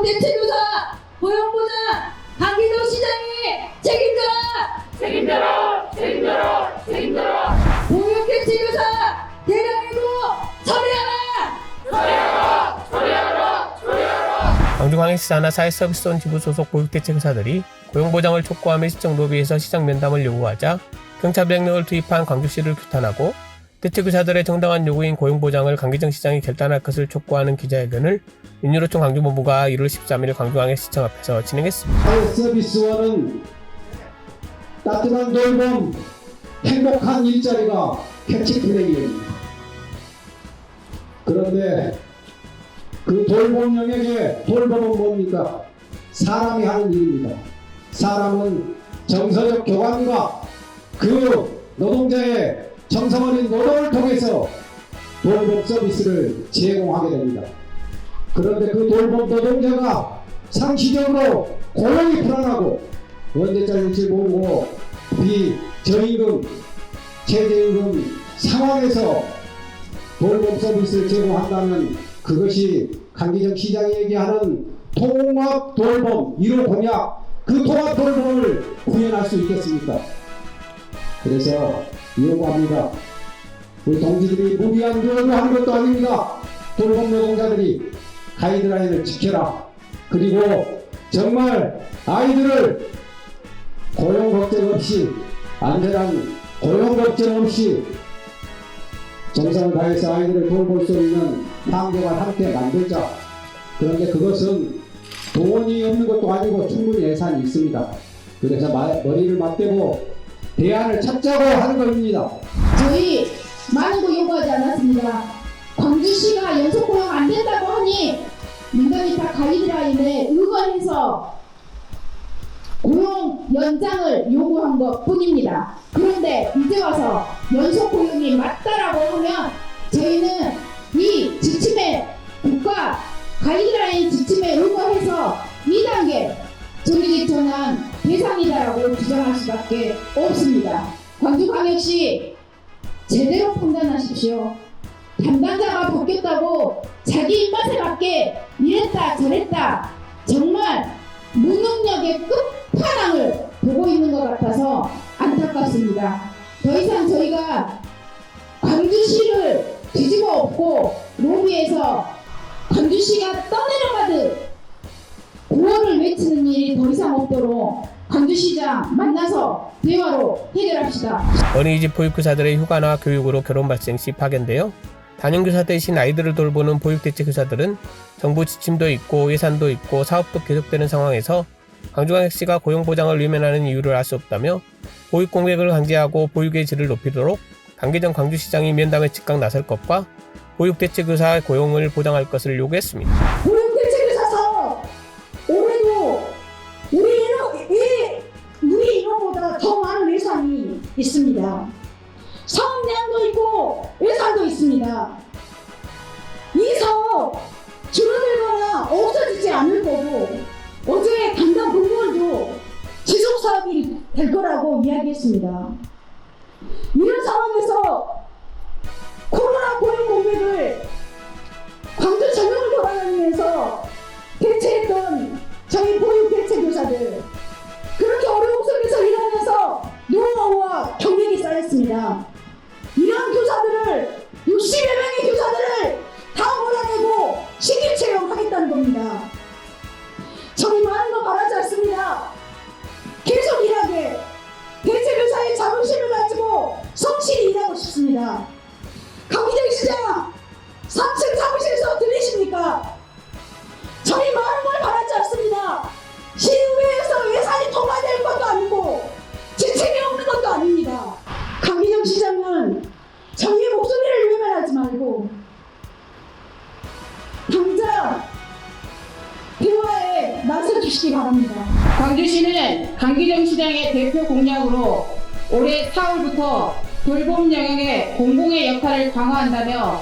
고용대책교사, 고용보장, 강기정 시장이 책임져라! 책임져라! 책임져라! 책임져라! 고용대책교사 대량해고 처리하라! 처리하라! 처리하라! 처리하라! 광주광역시 산하사회서비스원 지부 소속 보육대책의사들이 고용보장을 촉구하며 시청 로비에서 시장 면담을 요구하자 경찰 병력을 투입한 광주시를 규탄하고 대책의사들의 정당한 요구인 고용보장을 강기정 시장이 결단할 것을 촉구하는 기자회견을 민주노총 광주본부가 1월 13일 광주광역시청 앞에서 진행했습니다. 사회서비스원은 따뜻한 돌봄, 행복한 일자리가 캐치플레이입니다. 그런데 그 돌봄 영역에 돌봄은 뭡니까? 사람이 하는 일입니다. 사람은 정서적 교감과 그 노동자의 정성어린 노동을 통해서 돌봄 서비스를 제공하게 됩니다. 그런데 그 돌봄 노동자가 상시적으로 고용이 불안하고 언제 잘릴지 모르고 비저임금, 최저임금 상황에서 돌봄 서비스를 제공한다면 그것이 강기정 시장이 얘기하는 통합 돌봄 1호 공약, 그 통합 돌봄을 구현할 수 있겠습니까? 그래서 요구합니다. 우리 동지들이 무리한 요구를 하는 것도 아닙니다. 돌봄 노동자들이 가이드라인을 지켜라. 그리고 정말 아이들을 고용 걱정 없이, 안전한 고용 걱정 없이 정성을 다해서 아이들을 돌볼 수 있는 환경을 함께 만들자. 그런데 그것은 돈이 없는 것도 아니고 충분히 예산이 있습니다. 그래서 머리를 맞대고 대안을 찾자고 하는 겁니다. 저희 많은 거 요구하지 않았습니다. 광주시가 연속 고용 안 된다고 하니 민간이 다 가이드라인에 의거해서 고용 연장을 요구한 것 뿐입니다. 그런데 이제 와서 연속 고용이 맞다라고 하면 저희는 이 지침에 국가 가이드라인 지침에 의거해서 2단계 정규직 전환 대상이다라고 주장할 수밖에 없습니다. 광주광역시 제대로 판단하십시오. 담당자가 바뀌었다고 자기 입맛에 맞게 이랬다 저랬다 정말 무능력의 끝판왕을 보고 있는 것 같아서 안타깝습니다. 더 이상 저희가 광주시를 뒤집어 엎고 로비에서 광주시가 떠내려가듯 구호를 외치는 일이 더 이상 없도록 광주시장 만나서 대화로 해결합시다. 어린이집 보육교사들의 휴가나 교육으로 결혼 발생 시 파견되어 단임교사 대신 아이들을 돌보는 보육대책교사들은 정부 지침도 있고 예산도 있고 사업도 계속되는 상황에서 광주광역시가 고용보장을 외면하는 이유를 알 수 없다며 보육공백을 강제하고 보육의 질을 높이도록 강기정 광주시장이 면담에 즉각 나설 것과 보육대책교사의 고용을 보장할 것을 요구했습니다. 고용대책교사 사업 올해도 우리 인원보다 더 많은 예산이 있습니다. 사업량도 있고 예산도 있습니다. 이 사업 줄어들거나 없어지지 않을 거고 어제 담당 공무원도 지속사업이 될 거라고 이야기했습니다. 이런 상황에서 코로나 고용 공백을 광주 전역을 돌아다니면서 대체했던 저희 보육대책교사들, 그렇게 어려움 속에서 일하면서 노하우와 경력이 쌓였습니다. 이런 교사들을 60여 명의 교사들을 다 몰아내고 신규 채용하겠다는 겁니다. 저희 많은 거 바라지 않습니다. 계속 일하게 대체교사의 자긍심을 가지고 성실히 일하고 싶습니다. 강기정 시장 3층 사무실에서 들리십니까? 저희 많은 걸 바라지 않습니다. 시의회에서 예산이 통과될 것도 아니고 지침이 없는 것도 아닙니다. 강기정 시장은 저희의 목소리를 외면하지 말고 당장 대화에 나서주시기 바랍니다. 광주시는 강기정 시장의 대표 공약으로 올해 4월부터 돌봄 영역의 공공의 역할을 강화한다며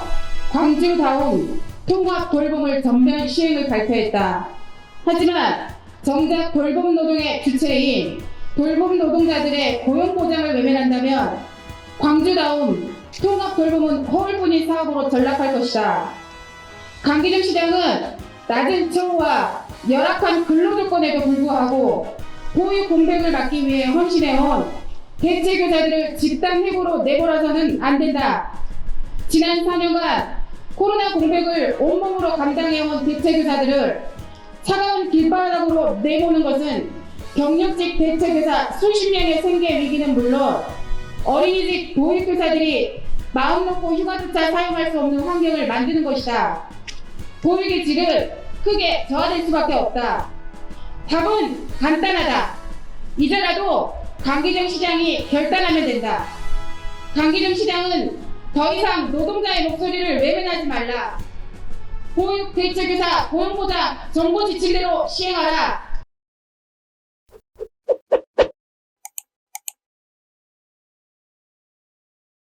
광주다운 통합 돌봄을 전면 시행을 발표했다. 하지만 정작 돌봄 노동의 주체인 돌봄 노동자들의 고용 보장을 외면한다면 광주다운 통합 돌봄은 허울뿐인 사업으로 전락할 것이다. 강기정 시장은 낮은 처우와 열악한 근로조건에도 불구하고 보육 공백을 막기 위해 헌신해온 대체교사들을 집단 해고로 내버려서는 안 된다. 지난 4년간 코로나 공백을 온몸으로 감당해온 대체교사들을 차가운 길바닥으로 내보는 것은 경력직 대체교사 수십 명의 생계 위기는 물론 어린이집 보육교사들이 마음 놓고 휴가조차 사용할 수 없는 환경을 만드는 것이다. 보육의 질은 크게 저하될 수밖에 없다. 답은 간단하다. 이제라도 강기정 시장이 결단하면 된다. 강기정 시장은 더 이상 노동자의 목소리를 외면하지 말라. 보육 대체교사 고용보장 정부 지침대로 시행하라.